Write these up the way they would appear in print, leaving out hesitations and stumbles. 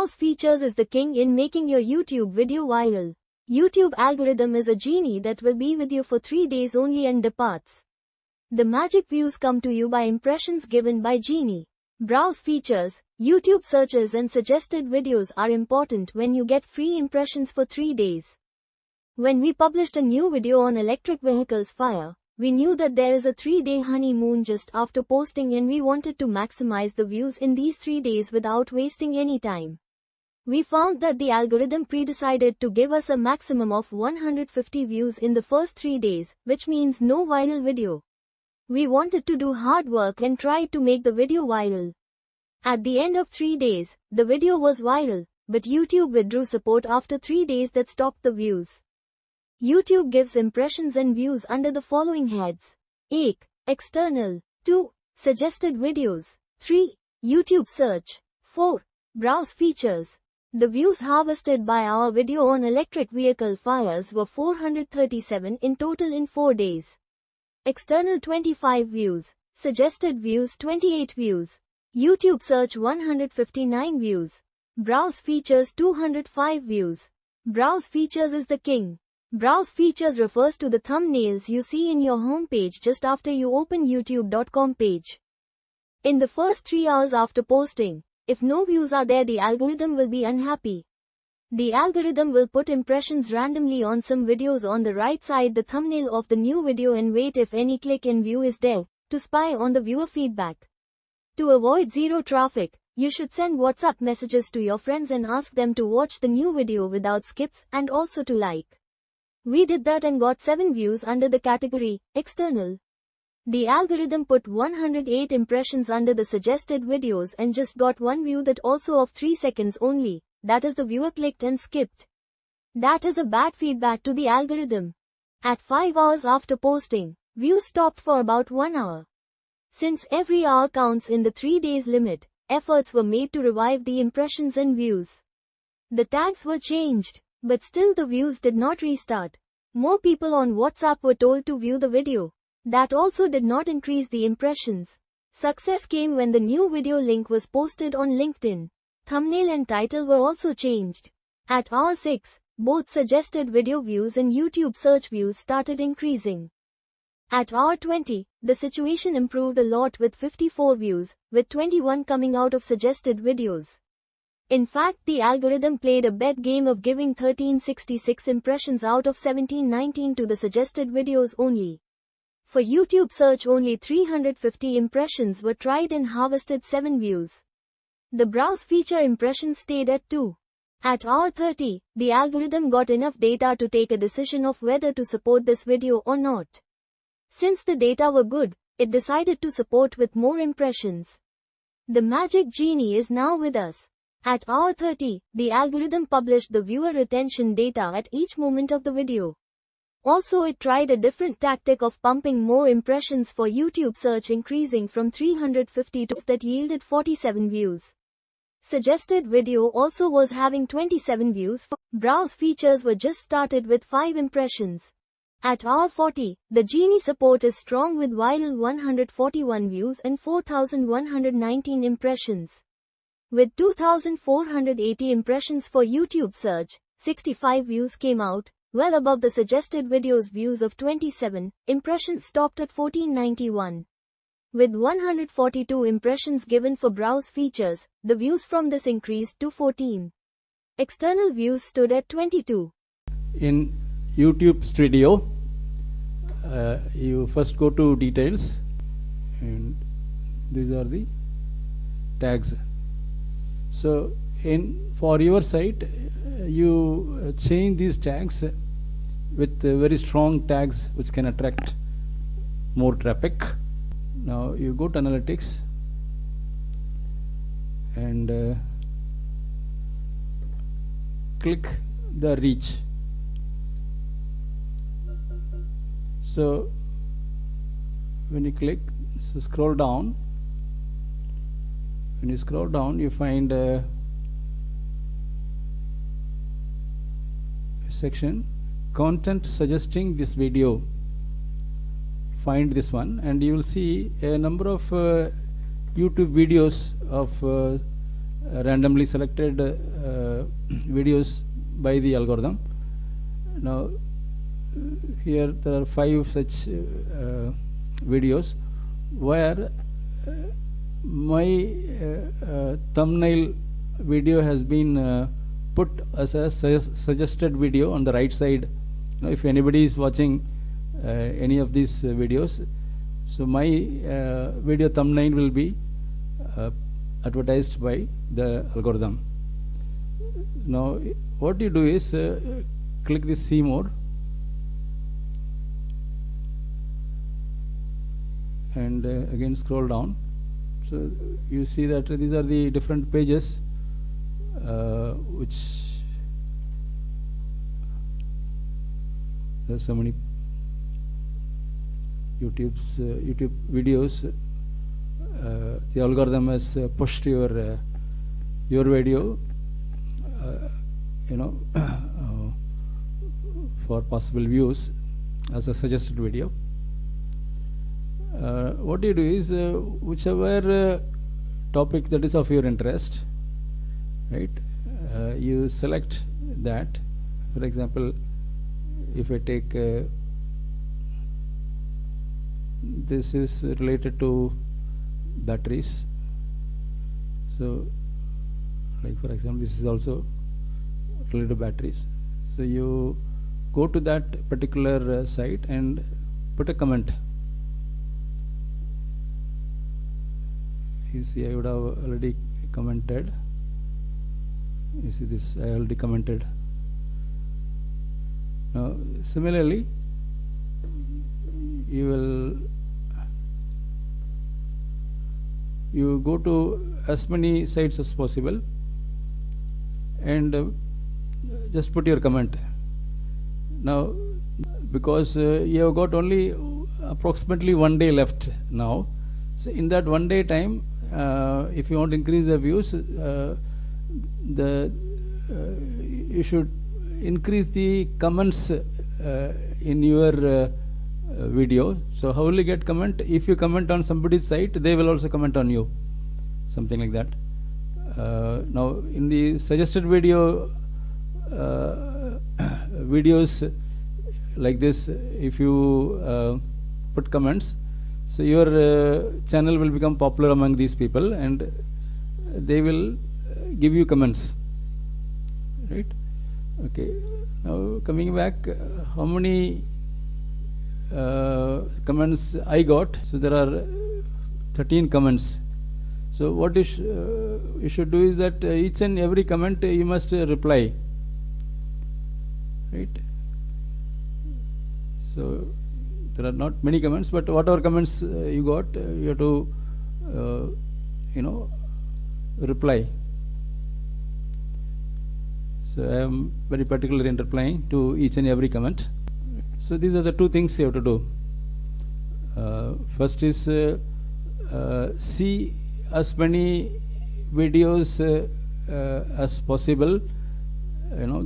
Browse features is the king in making your YouTube video viral. YouTube algorithm is a genie that will be with you for 3 days only and departs. The magic views come to you by impressions given by Genie. Browse features, YouTube searches and suggested videos are important when you get free impressions for 3 days. When we published a new video on electric vehicles fire, we knew that there is a 3-day honeymoon just after posting and we wanted to maximize the views in these 3 days without wasting any time. We found that the algorithm pre-decided to give us a maximum of 150 views in the first 3 days, which means no viral video. We wanted to do hard work and tried to make the video viral. At the end of 3 days, the video was viral, but YouTube withdrew support after 3 days that stopped the views. YouTube gives impressions and views under the following heads. 1. External. 2. Suggested videos. 3. YouTube search. 4. Browse features. The views harvested by our video on electric vehicle fires were 437 in total in 4 days. External 25 views. Suggested views 28 views. YouTube search 159 views. Browse features 205 views. Browse features is the king. Browse features refers to the thumbnails you see in your home page just after you open youtube.com page. In the first 3 hours after posting, if no views are there, the algorithm will be unhappy. The algorithm will put impressions randomly on some videos on the right side the thumbnail of the new video and wait if any click and view is there, to spy on the viewer feedback. To avoid zero traffic, you should send WhatsApp messages to your friends and ask them to watch the new video without skips and also to like. We did that and got 7 views under the category, external. The algorithm put 108 impressions under the suggested videos and just got 1 view, that also of 3 seconds only, that is the viewer clicked and skipped. That is a bad feedback to the algorithm. At 5 hours after posting, views stopped for about 1 hour. Since every hour counts in the 3 days limit, efforts were made to revive the impressions and views. The tags were changed, but still the views did not restart. More people on WhatsApp were told to view the video. That also did not increase the impressions. Success came when the new video link was posted on LinkedIn. Thumbnail and title were also changed. At hour 6, both suggested video views and YouTube search views started increasing. At hour 20, the situation improved a lot with 54 views, with 21 coming out of suggested videos. In fact, the algorithm played a bet game of giving 1366 impressions out of 1719 to the suggested videos only. For YouTube search, only 350 impressions were tried and harvested 7 views. The browse feature impressions stayed at 2. At hour 30, the algorithm got enough data to take a decision of whether to support this video or not. Since the data were good, it decided to support with more impressions. The magic genie is now with us. At hour 30, the algorithm published the viewer retention data at each moment of the video. Also, it tried a different tactic of pumping more impressions for YouTube search, increasing from 350 to that yielded 47 views. Suggested video also was having 27 views. Browse features were just started with 5 impressions. At hour 40, the Genie support is strong with viral 141 views and 4,119 impressions. With 2,480 impressions for YouTube search, 65 views came out, well above the suggested video's views of 27, impressions stopped at 1491. With 142 impressions given for browse features, the views from this increased to 14. External views stood at 22. In YouTube Studio, you first go to details, and these are the tags. So for your site, you change these tags with very strong tags which can attract more traffic. Now you go to analytics and click the reach. So when you click, so scroll down. When you scroll down, you find a section, content suggesting this video. Find this one and you will see a number of YouTube videos of randomly selected videos by the algorithm. Now here there are 5 such videos where my thumbnail video has been put as a suggested video on the right side. If anybody is watching any of these videos, so my video thumbnail will be advertised by the algorithm. Now what you do is click this see more, and again scroll down. So you see that these are the different pages which there's so many YouTube videos. The algorithm has pushed your video for possible views as a suggested video. What you do is whichever topic that is of your interest, right, you select that. For example, if I take this is related to batteries, so like for example this is also related to batteries. So you go to that particular site and put a comment. You see I would have already commented. You see this, I already commented. Now similarly you go to as many sites as possible and just put your comment. Now because you have got only approximately 1 day left now, so in that 1 day time, if you want to increase the views, you should increase the comments in your video. So how will you get comment? If you comment on somebody's site, they will also comment on you, something like that. Now in the suggested videos like this, if you put comments, so your channel will become popular among these people and they will give you comments, right? Okay, now coming back, how many comments I got? So there are 13 comments. So what you should do is that each and every comment you must reply, right? So there are not many comments, but whatever comments you got, you have to reply. So I am very particular in replying to each and every comment. So these are the 2 things you have to do. First is see as many videos as possible,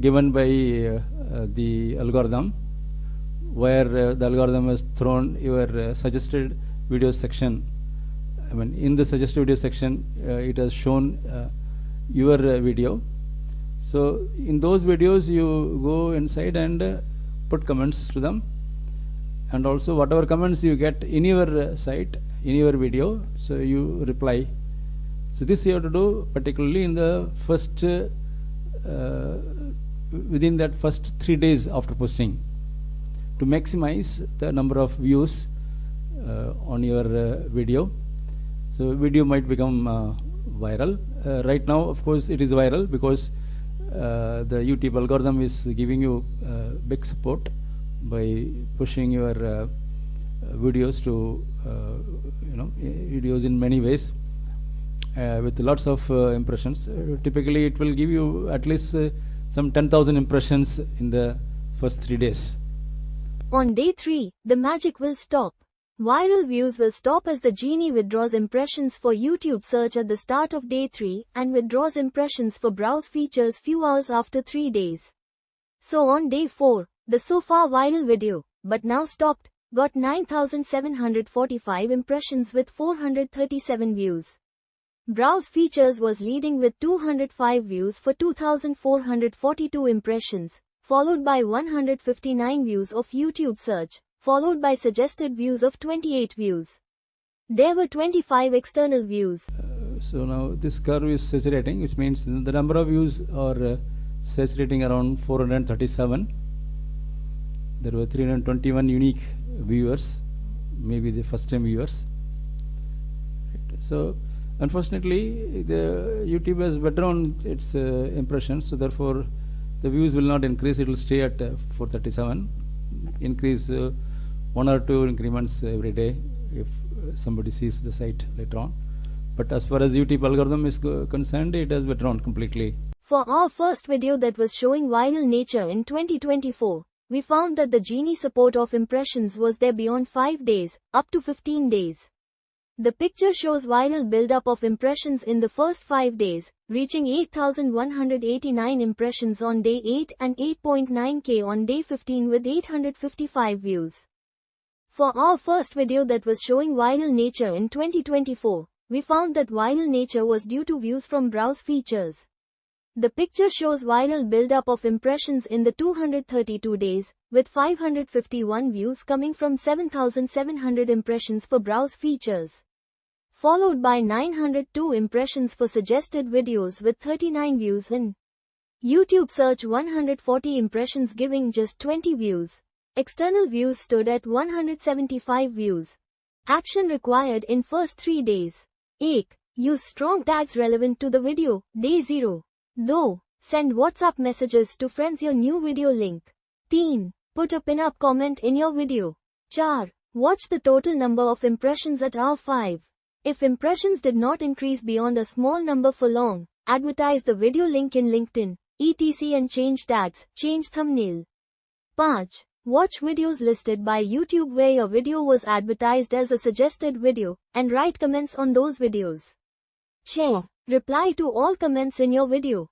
given by the algorithm, where the algorithm has thrown your suggested video section. I mean, in the suggested video section, it has shown your video. So in those videos, you go inside and put comments to them, and also whatever comments you get in your site, in your video, so you reply. So this you have to do particularly in the first within that first 3 days after posting, to maximize the number of views on your video. So video might become viral. Right now, of course, it is viral because the YouTube algorithm is giving you big support by pushing your videos to videos in many ways with lots of impressions. Typically it will give you at least some 10,000 impressions in the first 3 days. On day 3, the magic will stop. Viral views will stop as the Genie withdraws impressions for YouTube search at the start of day 3 and withdraws impressions for browse features few hours after 3 days. So on day 4, the so far viral video, but now stopped, got 9,745 impressions with 437 views. Browse features was leading with 205 views for 2,442 impressions, followed by 159 views of YouTube search, followed by suggested views of 28 views. There were 25 external views. So now this curve is saturating, which means the number of views are saturating around 437. There were 321 unique viewers, maybe the first time viewers. Right. So unfortunately, the YouTube has withdrawn its impressions, so therefore the views will not increase. It will stay at 437. Increase 1 or 2 increments every day if somebody sees the site later on. But as far as YouTube algorithm is concerned, it has withdrawn completely. For our first video that was showing viral nature in 2024, we found that the Genie support of impressions was there beyond 5 days, up to 15 days. The picture shows viral buildup of impressions in the first 5 days, reaching 8,189 impressions on day 8 and 8.9k on day 15 with 855 views. For our first video that was showing viral nature in 2024, we found that viral nature was due to views from browse features. The picture shows viral buildup of impressions in the 232 days, with 551 views coming from 7,700 impressions for browse features, followed by 902 impressions for suggested videos with 39 views in YouTube search, 140 impressions giving just 20 views. External views stood at 175 views. Action required in first 3 days. 1. Use strong tags relevant to the video. Day 0. 2. Send WhatsApp messages to friends your new video link. 3. Put a pin-up comment in your video. 4. Watch the total number of impressions at hour 5. If impressions did not increase beyond a small number for long, advertise the video link in LinkedIn, etc. and change tags, change thumbnail. 5. Watch videos listed by YouTube where your video was advertised as a suggested video, and write comments on those videos. 6. Reply to all comments in your video.